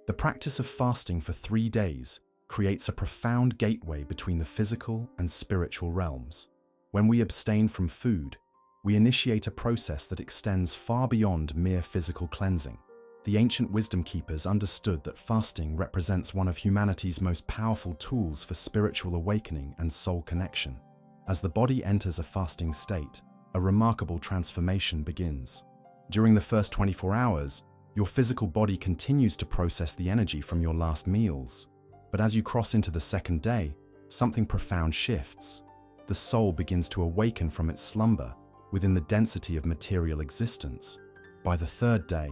The practice of fasting for 3 days creates a profound gateway between the physical and spiritual realms. When we abstain from food, we initiate a process that extends far beyond mere physical cleansing. The ancient wisdom keepers understood that fasting represents one of humanity's most powerful tools for spiritual awakening and soul connection. As the body enters a fasting state, a remarkable transformation begins. During the first 24 hours, your physical body continues to process the energy from your last meals. But as you cross into the second day, something profound shifts. The soul begins to awaken from its slumber within the density of material existence. By the third day,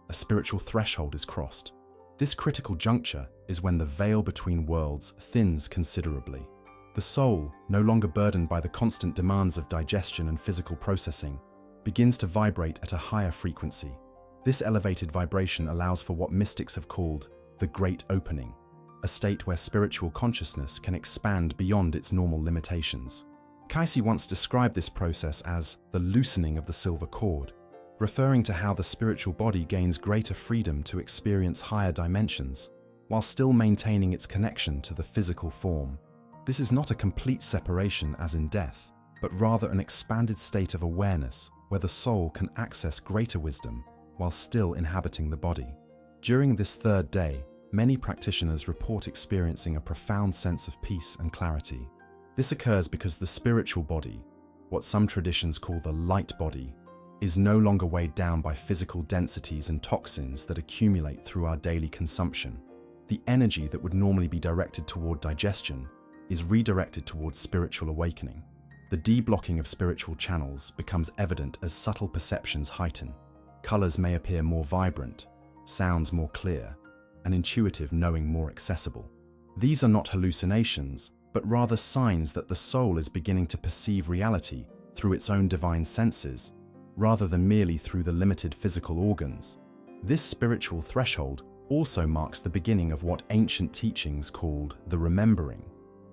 a spiritual threshold is crossed. This critical juncture is when the veil between worlds thins considerably. The soul, no longer burdened by the constant demands of digestion and physical processing, begins to vibrate at a higher frequency. This elevated vibration allows for what mystics have called the Great Opening, a state where spiritual consciousness can expand beyond its normal limitations. Cayce once described this process as the loosening of the silver cord, referring to how the spiritual body gains greater freedom to experience higher dimensions, while still maintaining its connection to the physical form. This is not a complete separation as in death, but rather an expanded state of awareness where the soul can access greater wisdom while still inhabiting the body. During this third day, many practitioners report experiencing a profound sense of peace and clarity. This occurs because the spiritual body, what some traditions call the light body, is no longer weighed down by physical densities and toxins that accumulate through our daily consumption. The energy that would normally be directed toward digestion is redirected towards spiritual awakening. The deblocking of spiritual channels becomes evident as subtle perceptions heighten. Colors may appear more vibrant, sounds more clear, and intuitive knowing more accessible. These are not hallucinations, but rather signs that the soul is beginning to perceive reality through its own divine senses, rather than merely through the limited physical organs. This spiritual threshold also marks the beginning of what ancient teachings called the remembering,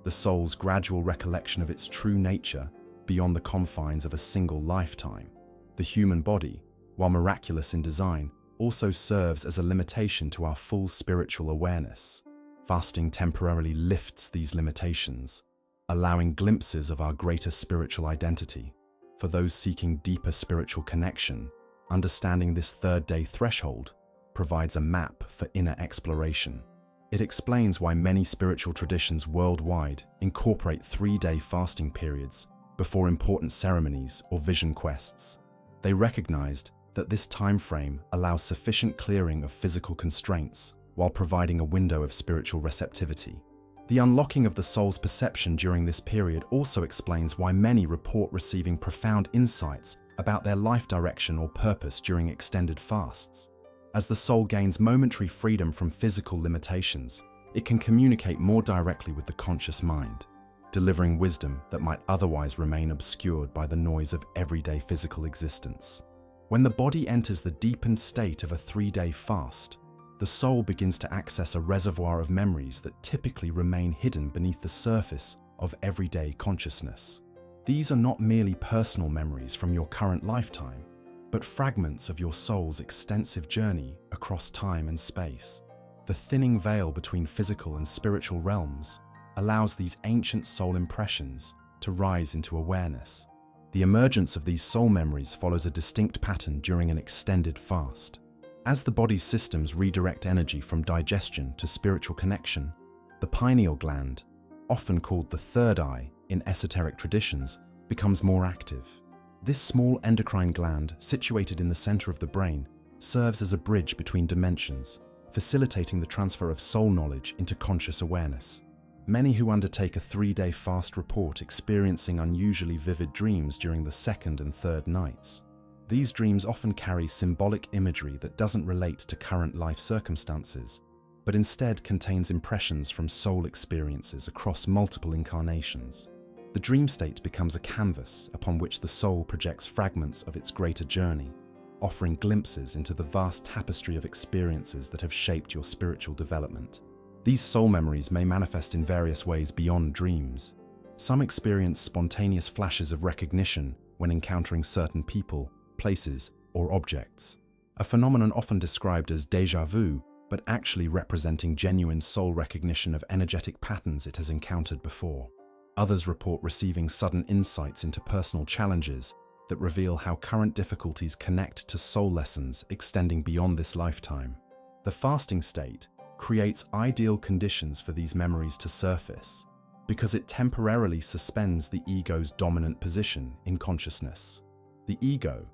the soul's gradual recollection of its true nature beyond the confines of a single lifetime. The human body, while miraculous in design, also serves as a limitation to our full spiritual awareness. Fasting temporarily lifts these limitations, allowing glimpses of our greater spiritual identity. For those seeking deeper spiritual connection, understanding this third-day threshold provides a map for inner exploration. It explains why many spiritual traditions worldwide incorporate 3-day fasting periods before important ceremonies or vision quests. They recognized that this time frame allows sufficient clearing of physical constraints while providing a window of spiritual receptivity. The unlocking of the soul's perception during this period also explains why many report receiving profound insights about their life direction or purpose during extended fasts. As the soul gains momentary freedom from physical limitations, it can communicate more directly with the conscious mind, delivering wisdom that might otherwise remain obscured by the noise of everyday physical existence. When the body enters the deepened state of a 3-day fast, the soul begins to access a reservoir of memories that typically remain hidden beneath the surface of everyday consciousness. These are not merely personal memories from your current lifetime, but fragments of your soul's extensive journey across time and space. The thinning veil between physical and spiritual realms allows these ancient soul impressions to rise into awareness. The emergence of these soul memories follows a distinct pattern during an extended fast. As the body's systems redirect energy from digestion to spiritual connection, the pineal gland, often called the third eye in esoteric traditions, becomes more active. This small endocrine gland, situated in the center of the brain, serves as a bridge between dimensions, facilitating the transfer of soul knowledge into conscious awareness. Many who undertake a 3-day fast report experiencing unusually vivid dreams during the second and third nights. These dreams often carry symbolic imagery that doesn't relate to current life circumstances, but instead contains impressions from soul experiences across multiple incarnations. The dream state becomes a canvas upon which the soul projects fragments of its greater journey, offering glimpses into the vast tapestry of experiences that have shaped your spiritual development. These soul memories may manifest in various ways beyond dreams. Some experience spontaneous flashes of recognition when encountering certain people, places, or objects. A phenomenon often described as déjà vu but actually representing genuine soul recognition of energetic patterns it has encountered before. Others report receiving sudden insights into personal challenges that reveal how current difficulties connect to soul lessons extending beyond this lifetime. The fasting state creates ideal conditions for these memories to surface because it temporarily suspends the ego's dominant position in consciousness. The ego,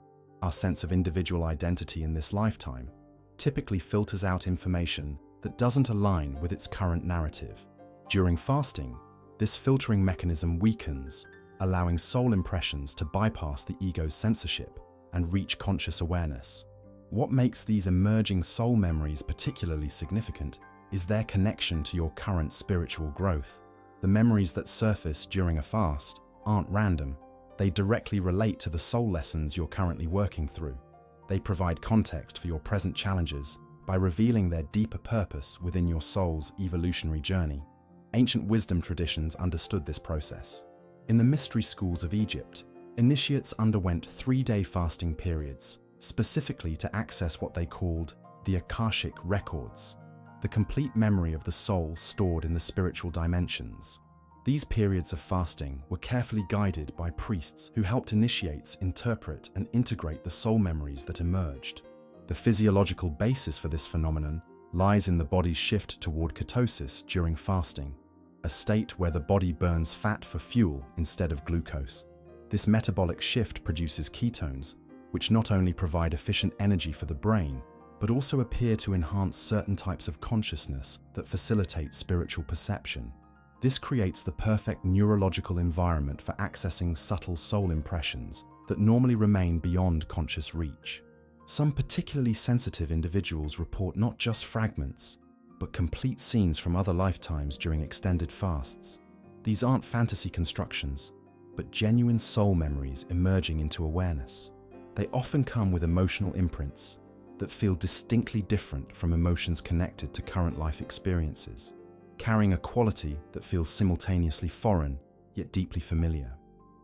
our sense of individual identity in this lifetime, typically filters out information that doesn't align with its current narrative. During fasting, this filtering mechanism weakens, allowing soul impressions to bypass the ego's censorship and reach conscious awareness. What makes these emerging soul memories particularly significant is their connection to your current spiritual growth. The memories that surface during a fast aren't random. They directly relate to the soul lessons you're currently working through. They provide context for your present challenges by revealing their deeper purpose within your soul's evolutionary journey. Ancient wisdom traditions understood this process. In the mystery schools of Egypt, initiates underwent 3-day fasting periods, specifically to access what they called the Akashic records, the complete memory of the soul stored in the spiritual dimensions. These periods of fasting were carefully guided by priests who helped initiates interpret and integrate the soul memories that emerged. The physiological basis for this phenomenon lies in the body's shift toward ketosis during fasting, a state where the body burns fat for fuel instead of glucose. This metabolic shift produces ketones, which not only provide efficient energy for the brain, but also appear to enhance certain types of consciousness that facilitate spiritual perception. This creates the perfect neurological environment for accessing subtle soul impressions that normally remain beyond conscious reach. Some particularly sensitive individuals report not just fragments, but complete scenes from other lifetimes during extended fasts. These aren't fantasy constructions, but genuine soul memories emerging into awareness. They often come with emotional imprints that feel distinctly different from emotions connected to current life experiences, carrying a quality that feels simultaneously foreign yet deeply familiar.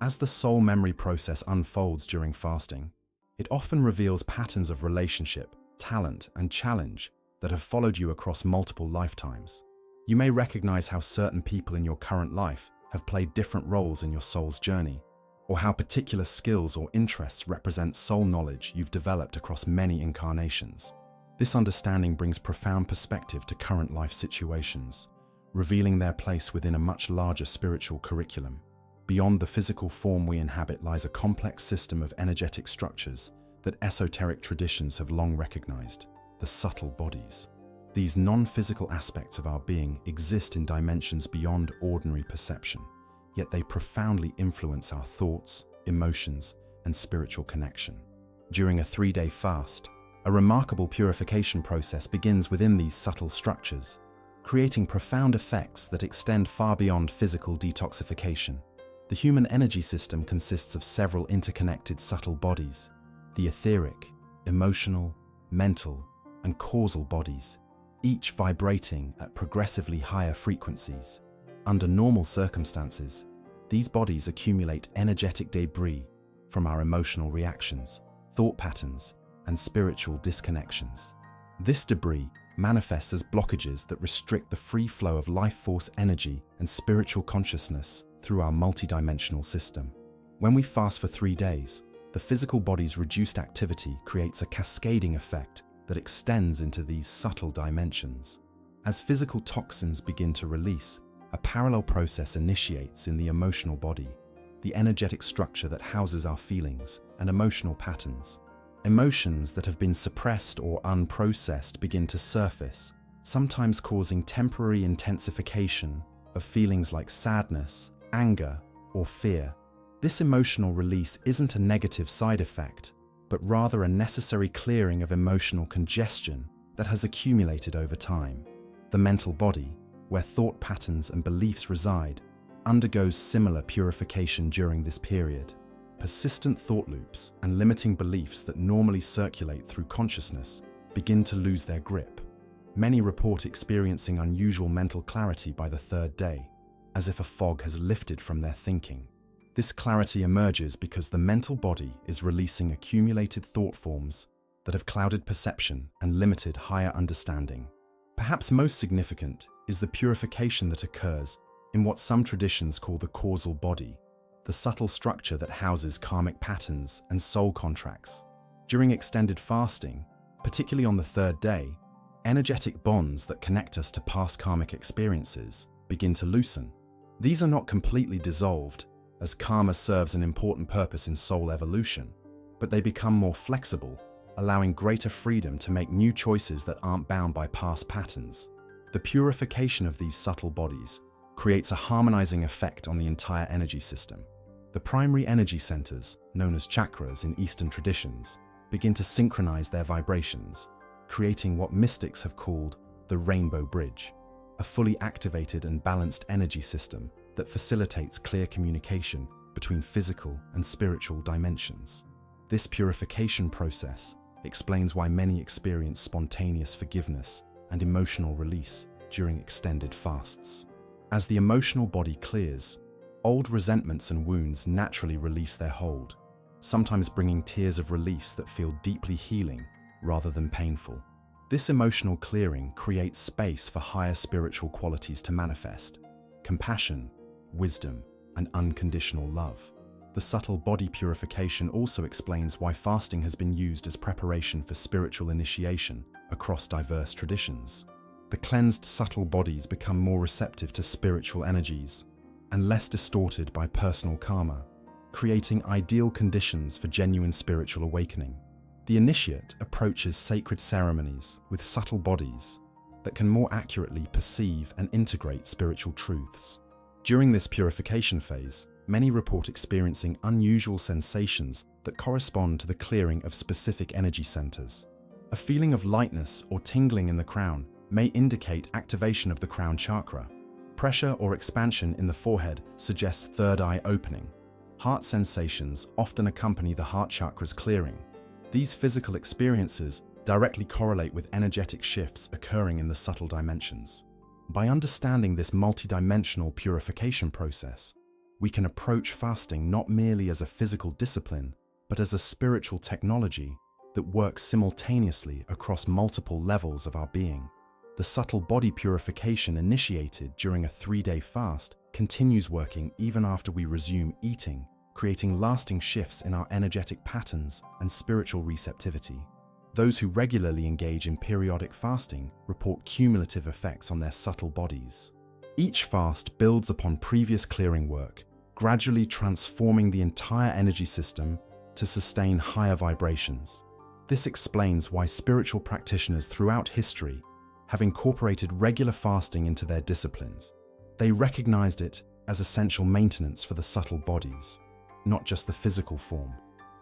As the soul memory process unfolds during fasting, it often reveals patterns of relationship, talent, and challenge that have followed you across multiple lifetimes. You may recognize how certain people in your current life have played different roles in your soul's journey, or how particular skills or interests represent soul knowledge you've developed across many incarnations. This understanding brings profound perspective to current life situations, revealing their place within a much larger spiritual curriculum. Beyond the physical form we inhabit lies a complex system of energetic structures that esoteric traditions have long recognized: the subtle bodies. These non-physical aspects of our being exist in dimensions beyond ordinary perception, yet they profoundly influence our thoughts, emotions, and spiritual connection. During a 3-day fast, a remarkable purification process begins within these subtle structures, creating profound effects that extend far beyond physical detoxification. The human energy system consists of several interconnected subtle bodies: the etheric, emotional, mental, and causal bodies, each vibrating at progressively higher frequencies. Under normal circumstances, these bodies accumulate energetic debris from our emotional reactions, thought patterns, and spiritual disconnections. This debris manifests as blockages that restrict the free flow of life force energy and spiritual consciousness through our multidimensional system. When we fast for 3 days, the physical body's reduced activity creates a cascading effect that extends into these subtle dimensions. As physical toxins begin to release, a parallel process initiates in the emotional body, the energetic structure that houses our feelings and emotional patterns. Emotions that have been suppressed or unprocessed begin to surface, sometimes causing temporary intensification of feelings like sadness, anger, or fear. This emotional release isn't a negative side effect, but rather a necessary clearing of emotional congestion that has accumulated over time. The mental body, where thought patterns and beliefs reside, undergoes similar purification during this period. Persistent thought loops and limiting beliefs that normally circulate through consciousness begin to lose their grip. Many report experiencing unusual mental clarity by the 3rd day, as if a fog has lifted from their thinking. This clarity emerges because the mental body is releasing accumulated thought forms that have clouded perception and limited higher understanding. Perhaps most significant is the purification that occurs in what some traditions call the causal body, the subtle structure that houses karmic patterns and soul contracts. During extended fasting, particularly on the third day, energetic bonds that connect us to past karmic experiences begin to loosen. These are not completely dissolved, as karma serves an important purpose in soul evolution, but they become more flexible, allowing greater freedom to make new choices that aren't bound by past patterns. The purification of these subtle bodies creates a harmonizing effect on the entire energy system. The primary energy centers, known as chakras in Eastern traditions, begin to synchronize their vibrations, creating what mystics have called the rainbow bridge, a fully activated and balanced energy system that facilitates clear communication between physical and spiritual dimensions. This purification process explains why many experience spontaneous forgiveness and emotional release during extended fasts. As the emotional body clears, old resentments and wounds naturally release their hold, sometimes bringing tears of release that feel deeply healing rather than painful. This emotional clearing creates space for higher spiritual qualities to manifest: compassion, wisdom, and unconditional love. The subtle body purification also explains why fasting has been used as preparation for spiritual initiation across diverse traditions. The cleansed subtle bodies become more receptive to spiritual energies and less distorted by personal karma, creating ideal conditions for genuine spiritual awakening. The initiate approaches sacred ceremonies with subtle bodies that can more accurately perceive and integrate spiritual truths. During this purification phase, many report experiencing unusual sensations that correspond to the clearing of specific energy centers. A feeling of lightness or tingling in the crown may indicate activation of the crown chakra. Pressure or expansion in the forehead suggests third eye opening. Heart sensations often accompany the heart chakra's clearing. These physical experiences directly correlate with energetic shifts occurring in the subtle dimensions. By understanding this multidimensional purification process, we can approach fasting not merely as a physical discipline, but as a spiritual technology that works simultaneously across multiple levels of our being. The subtle body purification initiated during a 3-day fast continues working even after we resume eating, creating lasting shifts in our energetic patterns and spiritual receptivity. Those who regularly engage in periodic fasting report cumulative effects on their subtle bodies. Each fast builds upon previous clearing work, gradually transforming the entire energy system to sustain higher vibrations. This explains why spiritual practitioners throughout history have incorporated regular fasting into their disciplines. They recognized it as essential maintenance for the subtle bodies, not just the physical form.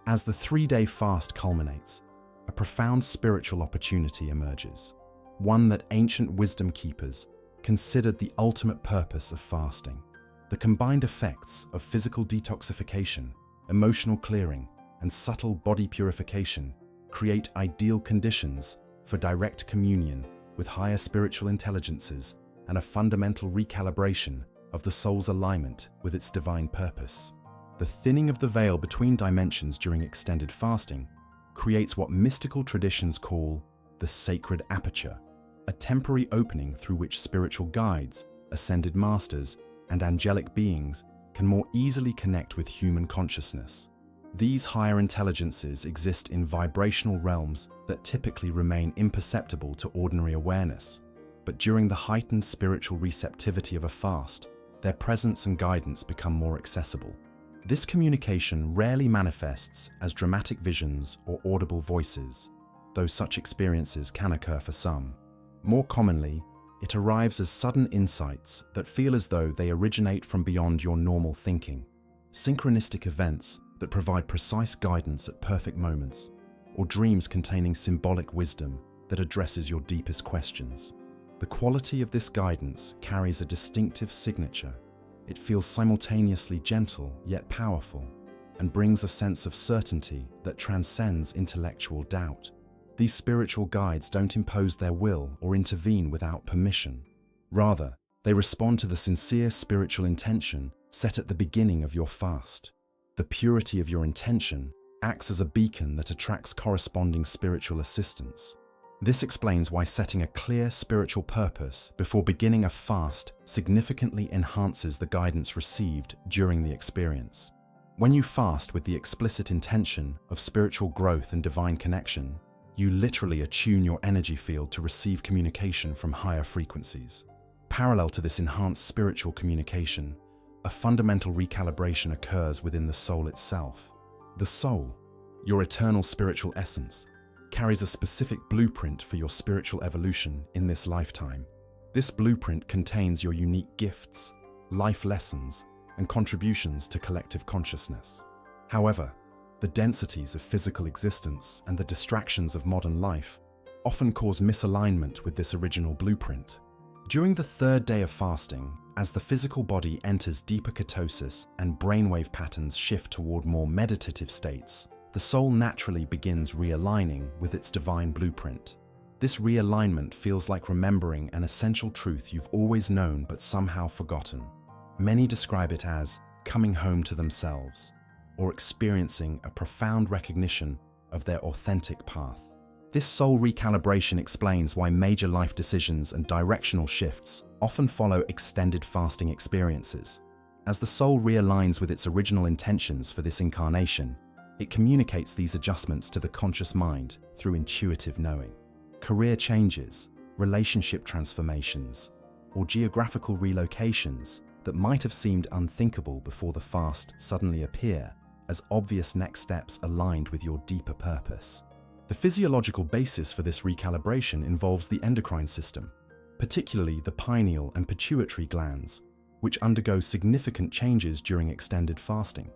As the 3-day fast culminates, a profound spiritual opportunity emerges, one that ancient wisdom keepers considered the ultimate purpose of fasting. The combined effects of physical detoxification, emotional clearing, and subtle body purification create ideal conditions for direct communion with higher spiritual intelligences and a fundamental recalibration of the soul's alignment with its divine purpose. The thinning of the veil between dimensions during extended fasting creates what mystical traditions call the sacred aperture, a temporary opening through which spiritual guides, ascended masters, and angelic beings can more easily connect with human consciousness. These higher intelligences exist in vibrational realms that typically remain imperceptible to ordinary awareness, but during the heightened spiritual receptivity of a fast, their presence and guidance become more accessible. This communication rarely manifests as dramatic visions or audible voices, though such experiences can occur for some. More commonly, it arrives as sudden insights that feel as though they originate from beyond your normal thinking, synchronistic events that provide precise guidance at perfect moments, or dreams containing symbolic wisdom that addresses your deepest questions. The quality of this guidance carries a distinctive signature. It feels simultaneously gentle yet powerful, and brings a sense of certainty that transcends intellectual doubt. These spiritual guides don't impose their will or intervene without permission. Rather, they respond to the sincere spiritual intention set at the beginning of your fast. The purity of your intention acts as a beacon that attracts corresponding spiritual assistance. This explains why setting a clear spiritual purpose before beginning a fast significantly enhances the guidance received during the experience. When you fast with the explicit intention of spiritual growth and divine connection, you literally attune your energy field to receive communication from higher frequencies. Parallel to this enhanced spiritual communication, a fundamental recalibration occurs within the soul itself. The soul, your eternal spiritual essence, carries a specific blueprint for your spiritual evolution in this lifetime. This blueprint contains your unique gifts, life lessons, and contributions to collective consciousness. However, the densities of physical existence and the distractions of modern life often cause misalignment with this original blueprint. During the third day of fasting, as the physical body enters deeper ketosis and brainwave patterns shift toward more meditative states, the soul naturally begins realigning with its divine blueprint. This realignment feels like remembering an essential truth you've always known but somehow forgotten. Many describe it as coming home to themselves, or experiencing a profound recognition of their authentic path. This soul recalibration explains why major life decisions and directional shifts often follow extended fasting experiences. As the soul realigns with its original intentions for this incarnation, it communicates these adjustments to the conscious mind through intuitive knowing. Career changes, relationship transformations, or geographical relocations that might have seemed unthinkable before the fast suddenly appear as obvious next steps aligned with your deeper purpose. The physiological basis for this recalibration involves the endocrine system, particularly the pineal and pituitary glands, which undergo significant changes during extended fasting.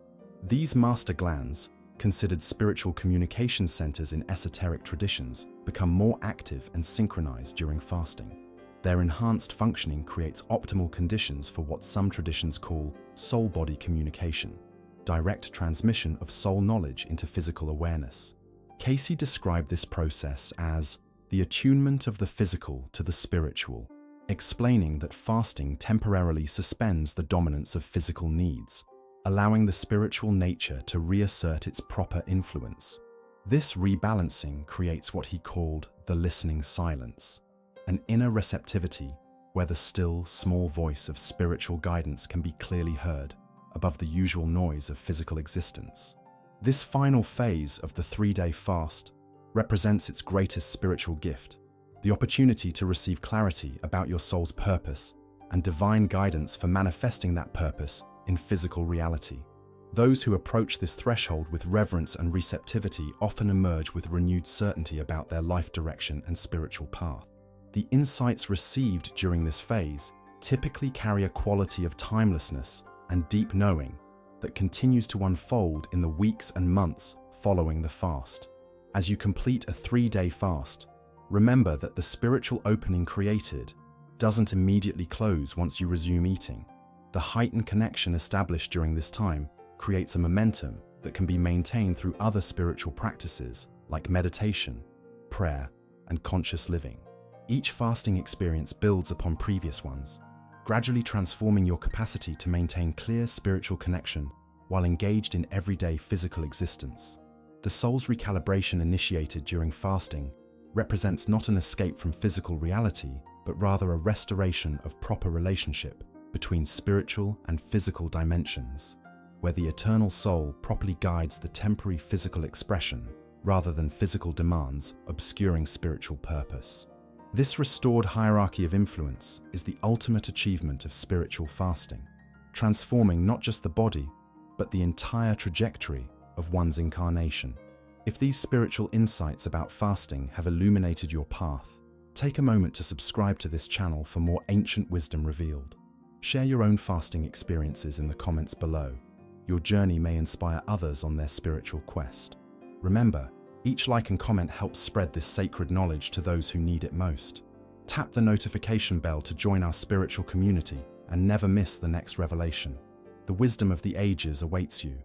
These master glands, considered spiritual communication centers in esoteric traditions, become more active and synchronized during fasting. Their enhanced functioning creates optimal conditions for what some traditions call soul-body communication, direct transmission of soul knowledge into physical awareness. Cayce described this process as the attunement of the physical to the spiritual, explaining that fasting temporarily suspends the dominance of physical needs, allowing the spiritual nature to reassert its proper influence. This rebalancing creates what he called the listening silence, an inner receptivity where the still, small voice of spiritual guidance can be clearly heard above the usual noise of physical existence. This final phase of the 3-day fast represents its greatest spiritual gift, the opportunity to receive clarity about your soul's purpose and divine guidance for manifesting that purpose in physical reality. Those who approach this threshold with reverence and receptivity often emerge with renewed certainty about their life direction and spiritual path. The insights received during this phase typically carry a quality of timelessness and deep knowing that continues to unfold in the weeks and months following the fast. As you complete a 3-day fast, remember that the spiritual opening created doesn't immediately close once you resume eating. The heightened connection established during this time creates a momentum that can be maintained through other spiritual practices like meditation, prayer, and conscious living. Each fasting experience builds upon previous ones, gradually transforming your capacity to maintain clear spiritual connection while engaged in everyday physical existence. The soul's recalibration initiated during fasting represents not an escape from physical reality, but rather a restoration of proper relationship between spiritual and physical dimensions, where the eternal soul properly guides the temporary physical expression rather than physical demands obscuring spiritual purpose. This restored hierarchy of influence is the ultimate achievement of spiritual fasting, transforming not just the body, but the entire trajectory of one's incarnation. If these spiritual insights about fasting have illuminated your path, take a moment to subscribe to this channel for more ancient wisdom revealed. Share your own fasting experiences in the comments below. Your journey may inspire others on their spiritual quest. Remember, each like and comment helps spread this sacred knowledge to those who need it most. Tap the notification bell to join our spiritual community and never miss the next revelation. The wisdom of the ages awaits you.